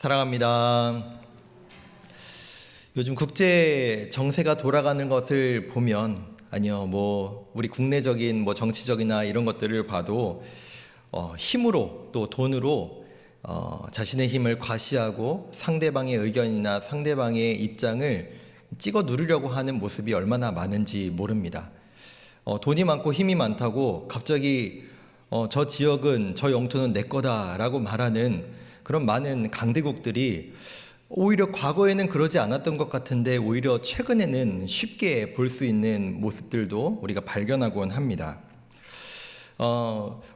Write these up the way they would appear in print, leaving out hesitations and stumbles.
사랑합니다. 요즘 국제 정세가 돌아가는 것을 보면, 아니요, 우리 국내적인 정치적이나 이런 것들을 봐도 힘으로 또 돈으로 자신의 힘을 과시하고 상대방의 의견이나 상대방의 입장을 찍어 누르려고 하는 모습이 얼마나 많은지 모릅니다. 돈이 많고 힘이 많다고 갑자기 저 지역은, 저 영토는 내 거다라고 말하는 그런 많은 강대국들이 오히려 과거에는 그러지 않았던 것 같은데 오히려 최근에는 쉽게 볼 수 있는 모습들도 우리가 발견하곤 합니다.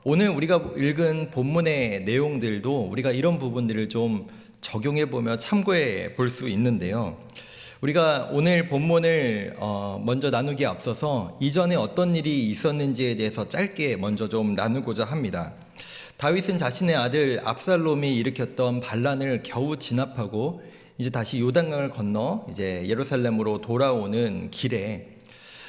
오늘 우리가 읽은 본문의 내용들도 우리가 이런 부분들을 좀 적용해 보며 참고해 볼 수 있는데요. 우리가 오늘 본문을 먼저 나누기에 앞서서 이전에 어떤 일이 있었는지에 대해서 짧게 먼저 좀 나누고자 합니다. 다윗은 자신의 아들 압살롬이 일으켰던 반란을 겨우 진압하고 이제 다시 요단강을 건너 이제 예루살렘으로 돌아오는 길에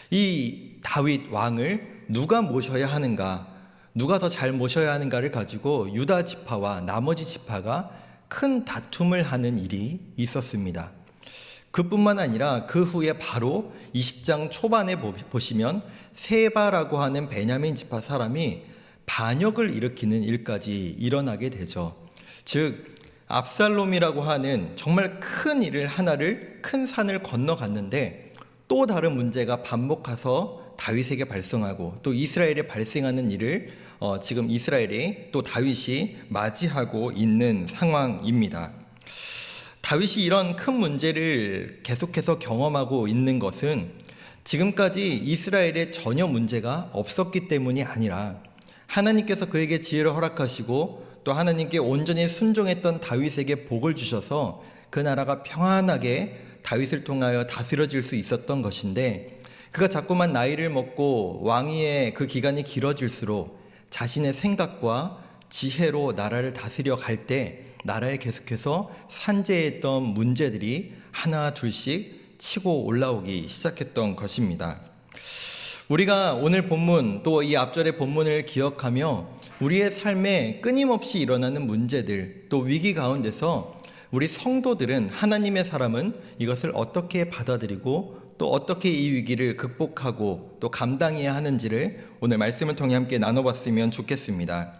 이 다윗 왕을 누가 모셔야 하는가, 누가 더 잘 모셔야 하는가를 가지고 유다 지파와 나머지 지파가 큰 다툼을 하는 일이 있었습니다. 그뿐만 아니라 그 후에 바로 20장 초반에 보시면 세바라고 하는 베냐민 지파 사람이 반역을 일으키는 일까지 일어나게 되죠. 즉 압살롬이라고 하는 정말 큰 일을 하나를, 큰 산을 건너갔는데 또 다른 문제가 반복해서 다윗에게 발생하고 또 이스라엘에 발생하는 일을 지금 이스라엘이 또 다윗이 맞이하고 있는 상황입니다. 다윗이 이런 큰 문제를 계속해서 경험하고 있는 것은 지금까지 이스라엘에 전혀 문제가 없었기 때문이 아니라 하나님께서 그에게 지혜를 허락하시고 또 하나님께 온전히 순종했던 다윗에게 복을 주셔서 그 나라가 평안하게 다윗을 통하여 다스려질 수 있었던 것인데, 그가 자꾸만 나이를 먹고 왕위의 그 기간이 길어질수록 자신의 생각과 지혜로 나라를 다스려 갈 때 나라에 계속해서 산재했던 문제들이 하나 둘씩 치고 올라오기 시작했던 것입니다. 우리가 오늘 본문 또 이 앞절의 본문을 기억하며 우리의 삶에 끊임없이 일어나는 문제들 또 위기 가운데서 우리 성도들은, 하나님의 사람은 이것을 어떻게 받아들이고 또 어떻게 이 위기를 극복하고 또 감당해야 하는지를 오늘 말씀을 통해 함께 나눠봤으면 좋겠습니다.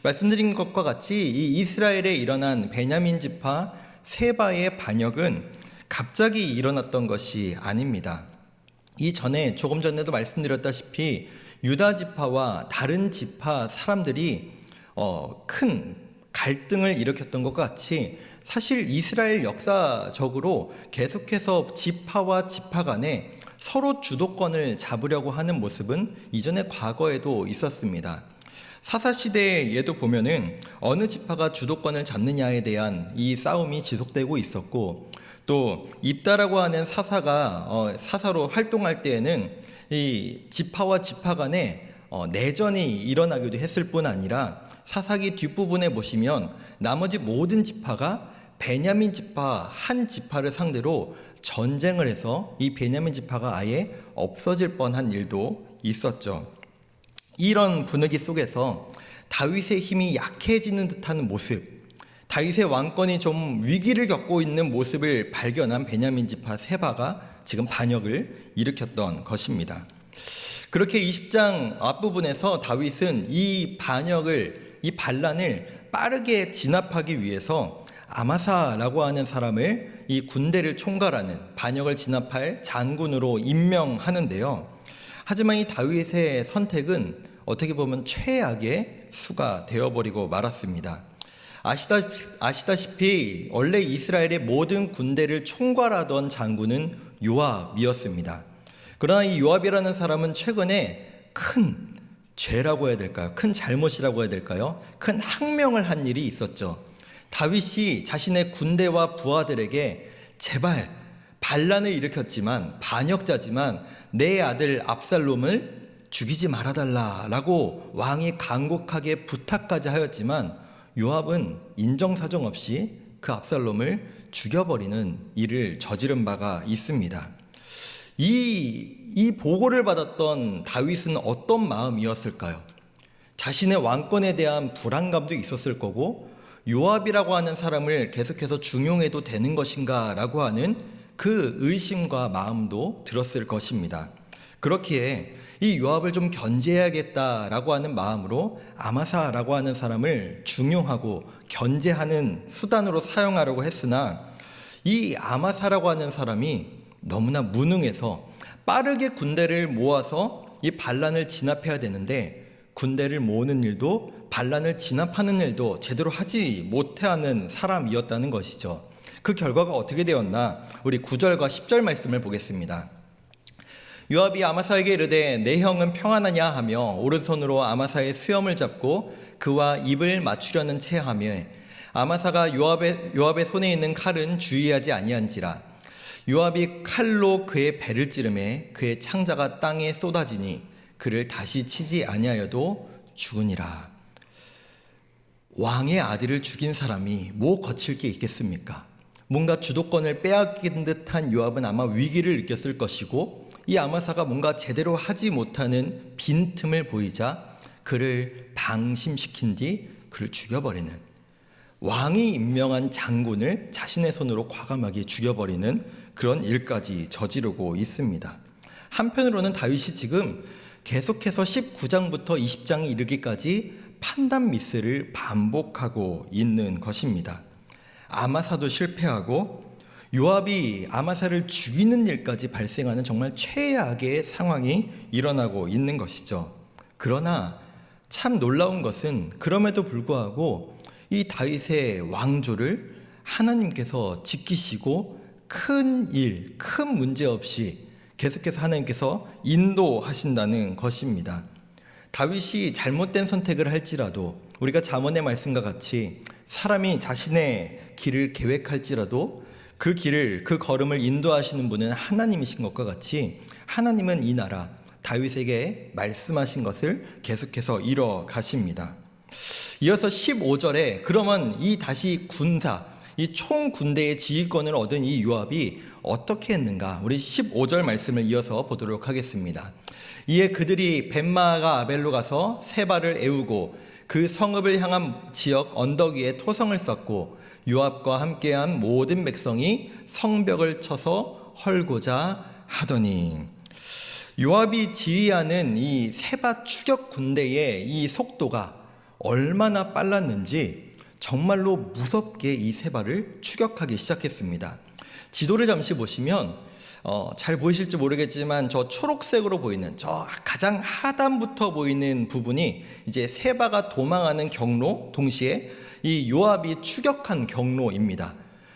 말씀드린 것과 같이 이 이스라엘에 일어난 베냐민 지파 세바의 반역은 갑자기 일어났던 것이 아닙니다. 이전에 조금 전에도 말씀드렸다시피 유다 지파와 다른 지파 사람들이 큰 갈등을 일으켰던 것과 같이 사실 이스라엘 역사적으로 계속해서 지파와 지파 간에 서로 주도권을 잡으려고 하는 모습은 이전에 과거에도 있었습니다. 사사시대에도 보면은 어느 지파가 주도권을 잡느냐에 대한 이 싸움이 지속되고 있었고, 또 입다라고 하는 사사가 사사로 활동할 때에는 이 지파와 지파 간에 내전이 일어나기도 했을 뿐 아니라 사사기 뒷부분에 보시면 나머지 모든 지파가 베냐민 지파 한 지파를 상대로 전쟁을 해서 이 베냐민 지파가 아예 없어질 뻔한 일도 있었죠. 이런 분위기 속에서 다윗의 힘이 약해지는 듯한 모습, 다윗의 왕권이 좀 위기를 겪고 있는 모습을 발견한 베냐민 지파 세바가 지금 반역을 일으켰던 것입니다. 그렇게 20장 앞부분에서 다윗은 이 반역을, 이 반란을 빠르게 진압하기 위해서 아마사라고 하는 사람을 이 군대를 총괄하는, 반역을 진압할 장군으로 임명하는데요. 하지만 이 다윗의 선택은 어떻게 보면 최악의 수가 되어버리고 말았습니다. 아시다시피 원래 이스라엘의 모든 군대를 총괄하던 장군은 요압이었습니다. 그러나 이 요압이라는 사람은 최근에 큰 죄라고 해야 될까요? 큰 잘못이라고 해야 될까요? 큰 항명을 한 일이 있었죠. 다윗이 자신의 군대와 부하들에게 제발 반란을 일으켰지만, 반역자지만 내 아들 압살롬을 죽이지 말아달라라고 왕이 간곡하게 부탁까지 하였지만 요압은 인정사정 없이 그 압살롬을 죽여버리는 일을 저지른 바가 있습니다. 이 보고를 받았던 다윗은 어떤 마음이었을까요? 자신의 왕권에 대한 불안감도 있었을 거고, 요압이라고 하는 사람을 계속해서 중용해도 되는 것인가 라고 하는 그 의심과 마음도 들었을 것입니다. 그렇기에 이 요압을 좀 견제해야겠다라고 하는 마음으로 아마사라고 하는 사람을 중용하고 견제하는 수단으로 사용하려고 했으나 이 아마사라고 하는 사람이 너무나 무능해서 빠르게 군대를 모아서 이 반란을 진압해야 되는데 군대를 모으는 일도 반란을 진압하는 일도 제대로 하지 못하는 사람이었다는 것이죠. 그 결과가 어떻게 되었나? 우리 9절과 10절 말씀을 보겠습니다. 요압이 아마사에게 이르되 내 형은 평안하냐 하며 오른손으로 아마사의 수염을 잡고 그와 입을 맞추려는 채 하며 아마사가 요압의 손에 있는 칼은 주의하지 아니한지라 요압이 칼로 그의 배를 찌르매 그의 창자가 땅에 쏟아지니 그를 다시 치지 아니하여도 죽으니라. 왕의 아들을 죽인 사람이 뭐 거칠 게 있겠습니까? 뭔가 주도권을 빼앗긴 듯한 요압은 아마 위기를 느꼈을 것이고 이 아마사가 뭔가 제대로 하지 못하는 빈틈을 보이자 그를 방심시킨 뒤 그를 죽여버리는, 왕이 임명한 장군을 자신의 손으로 과감하게 죽여버리는 그런 일까지 저지르고 있습니다. 한편으로는 다윗이 지금 계속해서 19장부터 20장에 이르기까지 판단 미스를 반복하고 있는 것입니다. 아마사도 실패하고 요압이 아마사를 죽이는 일까지 발생하는 정말 최악의 상황이 일어나고 있는 것이죠. 그러나 참 놀라운 것은 그럼에도 불구하고 이 다윗의 왕조를 하나님께서 지키시고 큰 일, 큰 문제 없이 계속해서 하나님께서 인도하신다는 것입니다. 다윗이 잘못된 선택을 할지라도 우리가 잠언의 말씀과 같이 사람이 자신의 길을 계획할지라도 그 길을, 그 걸음을 인도하시는 분은 하나님이신 것과 같이 하나님은 이 나라 다윗에게 말씀하신 것을 계속해서 이뤄 가십니다. 이어서 15절에 그러면 이 다시 군사, 이 총 군대의 지휘권을 얻은 이 요압이 어떻게 했는가? 우리 15절 말씀을 이어서 보도록 하겠습니다. 이에 그들이 벳마가 아벨로 가서 세바를 애우고 그 성읍을 향한 지역 언덕 위에 토성을 쌓고 요압과 함께한 모든 백성이 성벽을 쳐서 헐고자 하더니, 요압이 지휘하는 이 세바 추격 군대의 이 속도가 얼마나 빨랐는지 정말로 무섭게 이 세바를 추격하기 시작했습니다. 지도를 잠시 보시면 잘 보이실지 모르겠지만 저 초록색으로 보이는 저 가장 하단부터 보이는 부분이 이제 세바가 도망하는 경로, 동시에 이 요압이 추격한 경로입니다.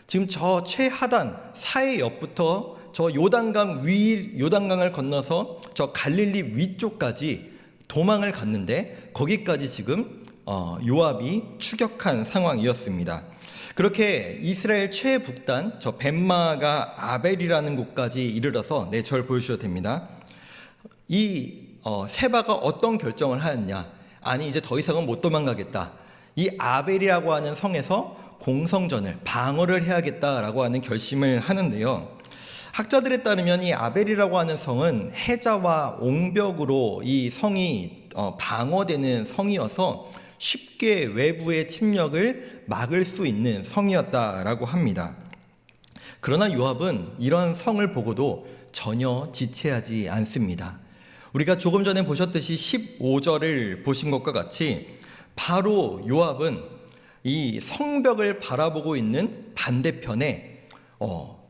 지금 저 최하단 사해 옆부터 저 요단강을 건너서 저 갈릴리 위쪽까지 도망을 갔는데 거기까지 지금 요압이 추격한 상황이었습니다. 그렇게 이스라엘 최북단 저 벳마가 아벨이라는 곳까지 이르러서 절 보여주셔도 됩니다. 이 세바가 어떤 결정을 하였냐? 아니 이제 더 이상은 못 도망가겠다. 이 아벨이라고 하는 성에서 공성전을 방어를 해야겠다라고 하는 결심을 하는데요. 학자들에 따르면 이 아벨이라고 하는 성은 해자와 옹벽으로 이 성이 방어되는 성이어서 쉽게 외부의 침략을 막을 수 있는 성이었다라고 합니다. 그러나 요압은 이런 성을 보고도 전혀 지체하지 않습니다. 우리가 조금 전에 보셨듯이 15절을 보신 것과 같이 바로 요압은 이 성벽을 바라보고 있는 반대편에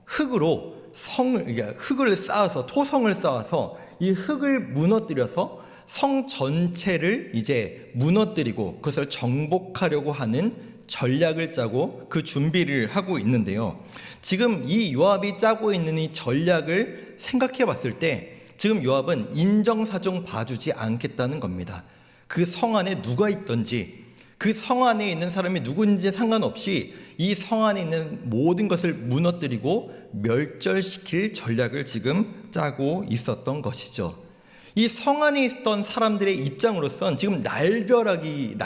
흙을 쌓아서 토성을 쌓아서 이 흙을 무너뜨려서 성 전체를 이제 무너뜨리고 그것을 정복하려고 하는 전략을 짜고 그 준비를 하고 있는데요. 지금 이 요압이 짜고 있는 이 전략을 생각해 봤을 때 지금 요압은 인정사정 봐주지 않겠다는 겁니다. 그 성 안에 누가 있든지 그 성 안에 있는 사람이 누구인지 상관없이 이 성 안에 있는 모든 것을 무너뜨리고 멸절시킬 전략을 지금 짜고 있었던 것이죠. 이 성 안에 있던 사람들의 입장으로선 지금 날벼락이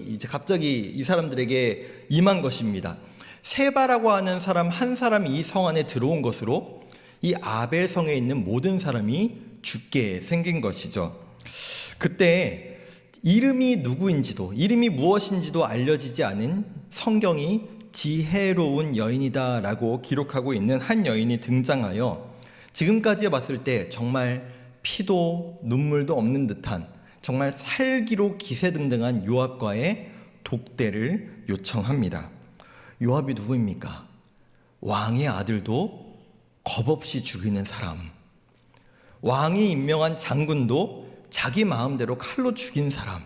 이제 갑자기 이 사람들에게 임한 것입니다. 세바라고 하는 사람 한 사람이 이 성 안에 들어온 것으로 이 아벨 성에 있는 모든 사람이 죽게 생긴 것이죠. 그때 이름이 누구인지도 이름이 무엇인지도 알려지지 않은 성경이 지혜로운 여인이다라고 기록하고 있는 한 여인이 등장하여 지금까지 봤을 때 정말 피도 눈물도 없는 듯한 정말 살기로 기세등등한 요압과의 독대를 요청합니다. 요압이 누구입니까? 왕의 아들도 겁없이 죽이는 사람, 왕이 임명한 장군도 자기 마음대로 칼로 죽인 사람,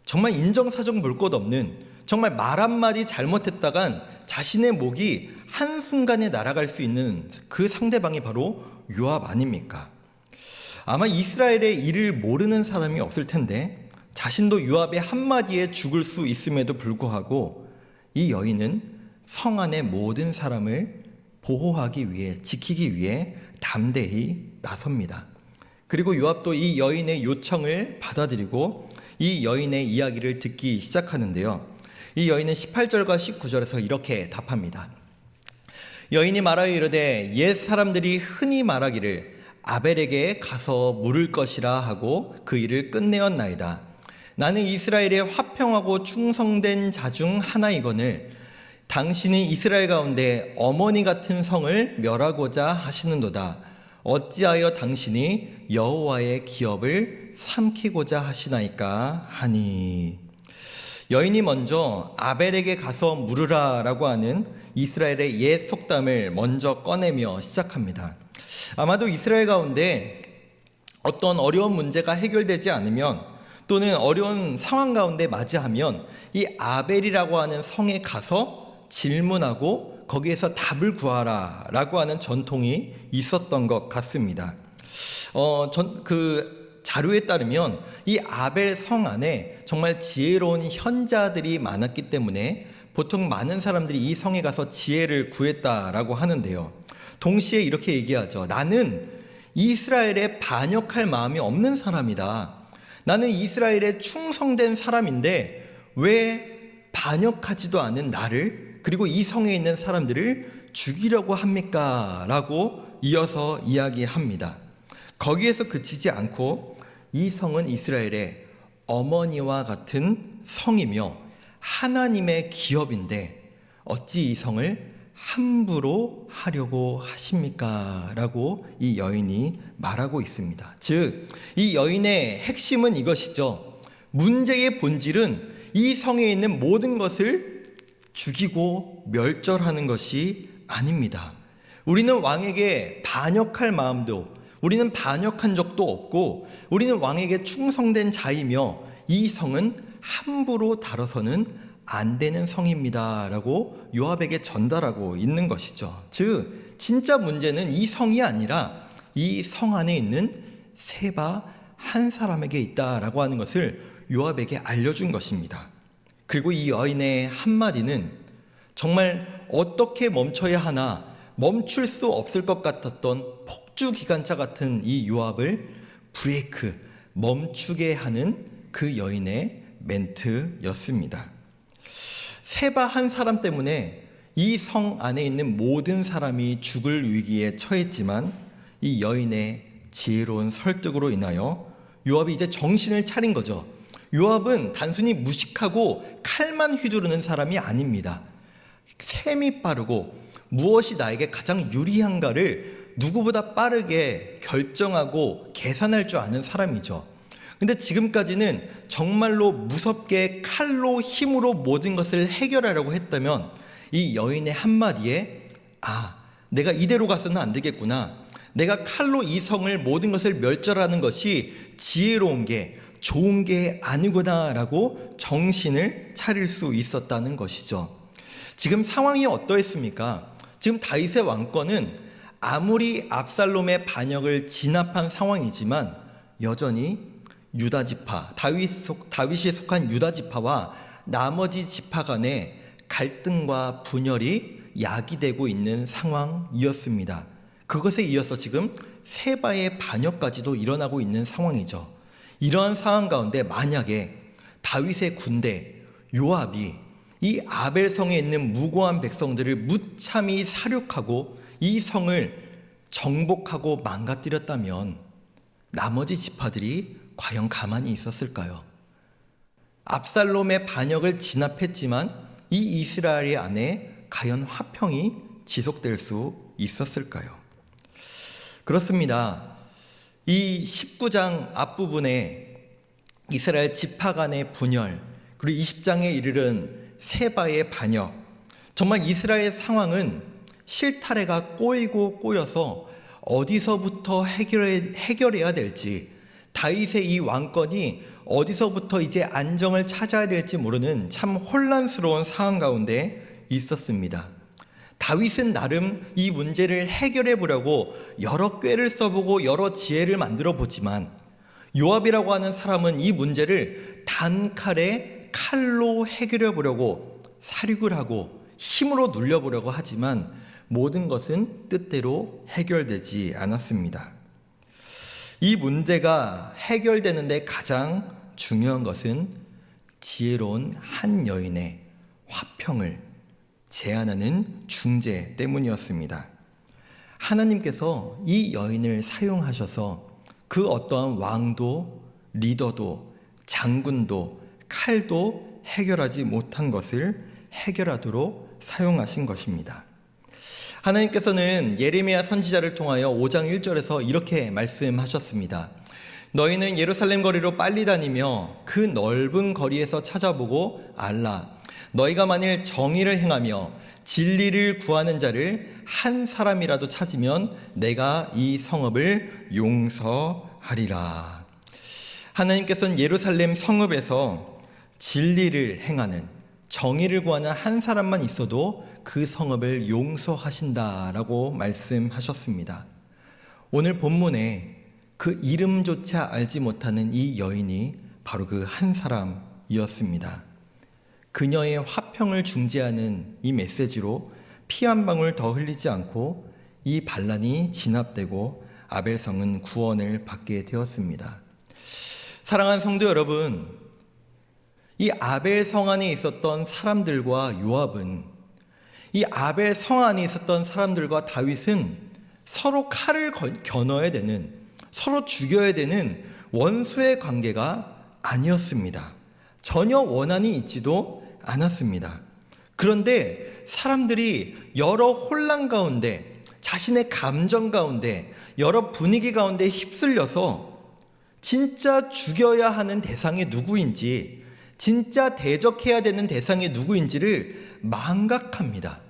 정말 인정사정 볼 것 없는, 정말 말 한마디 잘못했다간 자신의 목이 한순간에 날아갈 수 있는 그 상대방이 바로 요압 아닙니까? 아마 이스라엘의 일을 모르는 사람이 없을 텐데 자신도 요압의 한마디에 죽을 수 있음에도 불구하고 이 여인은 성 안의 모든 사람을 보호하기 위해, 지키기 위해 담대히 나섭니다. 그리고 요압도 이 여인의 요청을 받아들이고 이 여인의 이야기를 듣기 시작하는데요. 이 여인은 18절과 19절에서 이렇게 답합니다. 여인이 말하여 이르되 옛 사람들이 흔히 말하기를 아벨에게 가서 물을 것이라 하고 그 일을 끝내었나이다. 나는 이스라엘의 화평하고 충성된 자 중 하나이거늘 당신이 이스라엘 가운데 어머니 같은 성을 멸하고자 하시는도다. 어찌하여 당신이 여호와의 기업을 삼키고자 하시나이까 하니. 여인이 먼저 아벨에게 가서 물으라 라고 하는 이스라엘의 옛 속담을 먼저 꺼내며 시작합니다. 아마도 이스라엘 가운데 어떤 어려운 문제가 해결되지 않으면 또는 어려운 상황 가운데 맞이하면 이 아벨이라고 하는 성에 가서 질문하고 거기에서 답을 구하라 라고 하는 전통이 있었던 것 같습니다. 그 자료에 따르면 이 아벨 성 안에 정말 지혜로운 현자들이 많았기 때문에 보통 많은 사람들이 이 성에 가서 지혜를 구했다라고 하는데요. 동시에 이렇게 얘기하죠. 나는 이스라엘에 반역할 마음이 없는 사람이다. 나는 이스라엘에 충성된 사람인데 왜 반역하지도 않은 나를, 그리고 이 성에 있는 사람들을 죽이려고 합니까? 라고 이어서 이야기합니다. 거기에서 그치지 않고 이 성은 이스라엘의 어머니와 같은 성이며 하나님의 기업인데 어찌 이 성을 함부로 하려고 하십니까? 라고 이 여인이 말하고 있습니다. 즉, 이 여인의 핵심은 이것이죠. 문제의 본질은 이 성에 있는 모든 것을 죽이고 멸절하는 것이 아닙니다. 우리는 왕에게 반역할 마음도, 우리는 반역한 적도 없고, 우리는 왕에게 충성된 자이며 이 성은 함부로 다뤄서는 안 되는 성입니다 라고 요압에게 전달하고 있는 것이죠. 즉 진짜 문제는 이 성이 아니라 이 성 안에 있는 세바 한 사람에게 있다라고 하는 것을 요압에게 알려준 것입니다. 그리고 이 여인의 한마디는 정말 어떻게 멈춰야 하나 멈출 수 없을 것 같았던 폭주기관차 같은 이 요압을 브레이크, 멈추게 하는 그 여인의 멘트였습니다. 세바 한 사람 때문에 이 성 안에 있는 모든 사람이 죽을 위기에 처했지만 이 여인의 지혜로운 설득으로 인하여 요압이 이제 정신을 차린 거죠. 요압은 단순히 무식하고 칼만 휘두르는 사람이 아닙니다. 셈이 빠르고 무엇이 나에게 가장 유리한가를 누구보다 빠르게 결정하고 계산할 줄 아는 사람이죠. 근데 지금까지는 정말로 무섭게 칼로 힘으로 모든 것을 해결하려고 했다면 이 여인의 한마디에 내가 이대로 가서는 안 되겠구나. 내가 칼로 이 성을 모든 것을 멸절하는 것이 지혜로운 게 좋은 게 아니구나 라고 정신을 차릴 수 있었다는 것이죠. 지금 상황이 어떠했습니까? 지금 다윗의 왕권은 아무리 압살롬의 반역을 진압한 상황이지만 여전히 유다 지파, 다윗이 속한 유다 지파와 나머지 지파 간의 갈등과 분열이 야기되고 있는 상황이었습니다. 그것에 이어서 지금 세바의 반역까지도 일어나고 있는 상황이죠. 이러한 상황 가운데 만약에 다윗의 군대 요압이 이 아벨성에 있는 무고한 백성들을 무참히 살육하고 이 성을 정복하고 망가뜨렸다면 나머지 지파들이 과연 가만히 있었을까요? 압살롬의 반역을 진압했지만 이 이스라엘 안에 과연 화평이 지속될 수 있었을까요? 그렇습니다. 이 19장 앞부분에 이스라엘 지파 간의 분열, 그리고 20장에 이르른 세바의 반역, 정말 이스라엘 상황은 실타래가 꼬이고 꼬여서 어디서부터 해결해야 될지, 다윗의 이 왕권이 어디서부터 이제 안정을 찾아야 될지 모르는 참 혼란스러운 상황 가운데 있었습니다. 다윗은 나름 이 문제를 해결해 보려고 여러 꾀를 써보고 여러 지혜를 만들어 보지만, 요압이라고 하는 사람은 이 문제를 단칼에 칼로 해결해 보려고 살육을 하고 힘으로 눌려보려고 하지만 모든 것은 뜻대로 해결되지 않았습니다. 이 문제가 해결되는데 가장 중요한 것은 지혜로운 한 여인의 화평을 제안하는 중재 때문이었습니다. 하나님께서 이 여인을 사용하셔서 그 어떠한 왕도 리더도 장군도 칼도 해결하지 못한 것을 해결하도록 사용하신 것입니다. 하나님께서는 예레미야 선지자를 통하여 5장 1절에서 이렇게 말씀하셨습니다. 너희는 예루살렘 거리로 빨리 다니며 그 넓은 거리에서 찾아보고 알라. 너희가 만일 정의를 행하며 진리를 구하는 자를 한 사람이라도 찾으면 내가 이 성읍을 용서하리라. 하나님께서는 예루살렘 성읍에서 진리를 행하는, 정의를 구하는 한 사람만 있어도 그 성읍을 용서하신다라고 말씀하셨습니다. 오늘 본문에 그 이름조차 알지 못하는 이 여인이 바로 그 한 사람이었습니다. 그녀의 화평을 중재하는 이 메시지로 피 한 방울 더 흘리지 않고 이 반란이 진압되고 아벨성은 구원을 받게 되었습니다. 사랑하는 성도 여러분, 이 아벨성 안에 있었던 사람들과 요압은, 이 아벨성 안에 있었던 사람들과 다윗은 서로 칼을 겨눠야 되는, 서로 죽여야 되는 원수의 관계가 아니었습니다. 전혀 원한이 있지도 않았습니다. 그런데 사람들이 여러 혼란 가운데, 자신의 감정 가운데, 여러 분위기 가운데 휩쓸려서 진짜 죽여야 하는 대상이 누구인지, 진짜 대적해야 되는 대상이 누구인지를 망각합니다.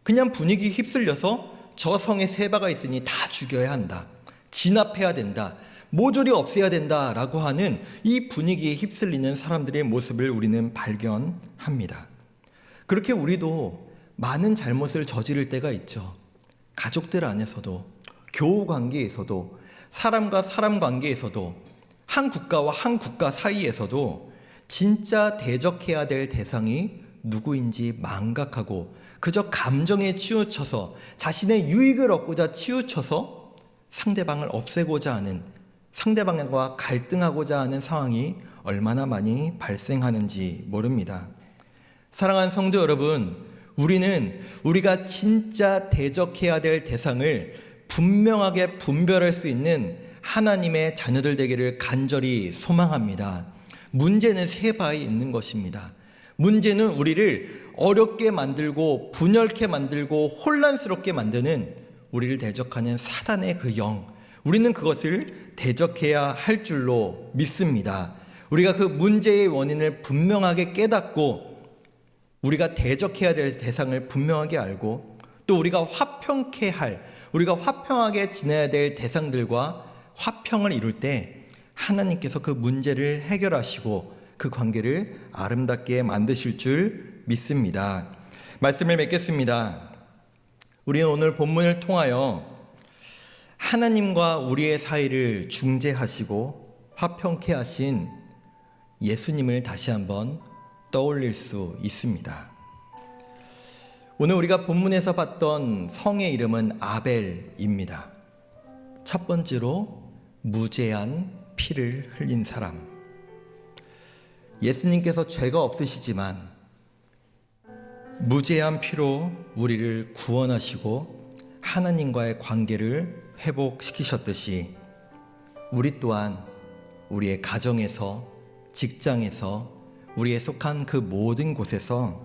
그냥 분위기 휩쓸려서 저 성에 세바가 있으니 다 죽여야 한다, 진압해야 된다, 모조리 없애야 된다라고 하는 이 분위기에 휩쓸리는 사람들의 모습을 우리는 발견합니다. 그렇게 우리도 많은 잘못을 저지를 때가 있죠. 가족들 안에서도, 교우 관계에서도, 사람과 사람 관계에서도, 한 국가와 한 국가 사이에서도 진짜 대적해야 될 대상이 누구인지 망각하고 그저 감정에 치우쳐서 자신의 유익을 얻고자 치우쳐서 상대방을 없애고자 하는, 상대방과 갈등하고자 하는 상황이 얼마나 많이 발생하는지 모릅니다. 사랑하는 성도 여러분, 우리는 우리가 진짜 대적해야 될 대상을 분명하게 분별할 수 있는 하나님의 자녀들 되기를 간절히 소망합니다. 문제는 세바에 있는 것입니다. 문제는 우리를 어렵게 만들고 분열케 만들고 혼란스럽게 만드는, 우리를 대적하는 사단의 그 영, 우리는 그것을 대적해야 할 줄로 믿습니다. 우리가 그 문제의 원인을 분명하게 깨닫고 우리가 대적해야 될 대상을 분명하게 알고 또 우리가 화평케 할, 우리가 화평하게 지내야 될 대상들과 화평을 이룰 때 하나님께서 그 문제를 해결하시고 그 관계를 아름답게 만드실 줄 믿습니다. 말씀을 맺겠습니다. 우리는 오늘 본문을 통하여 하나님과 우리의 사이를 중재하시고 화평케 하신 예수님을 다시 한번 떠올릴 수 있습니다. 오늘 우리가 본문에서 봤던 성의 이름은 아벨입니다. 첫 번째로 무죄한 피를 흘린 사람. 예수님께서 죄가 없으시지만 무죄한 피로 우리를 구원하시고 하나님과의 관계를 회복시키셨듯이 우리 또한 우리의 가정에서, 직장에서, 우리의 속한 그 모든 곳에서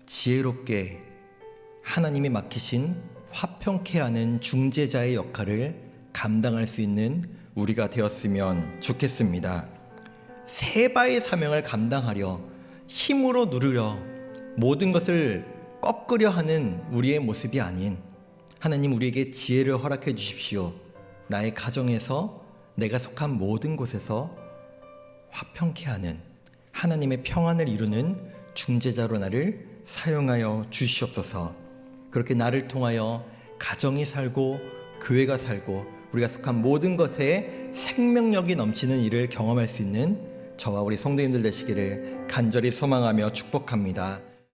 지혜롭게 하나님이 맡기신 화평케 하는 중재자의 역할을 감당할 수 있는 우리가 되었으면 좋겠습니다. 세바의 사명을 감당하려 힘으로 누르려 모든 것을 꺾으려 하는 우리의 모습이 아닌, 하나님 우리에게 지혜를 허락해 주십시오. 나의 가정에서, 내가 속한 모든 곳에서 화평케 하는 하나님의 평안을 이루는 중재자로 나를 사용하여 주시옵소서. 그렇게 나를 통하여 가정이 살고 교회가 살고 우리가 속한 모든 것에 생명력이 넘치는 일을 경험할 수 있는 저와 우리 성도님들 되시기를 간절히 소망하며 축복합니다.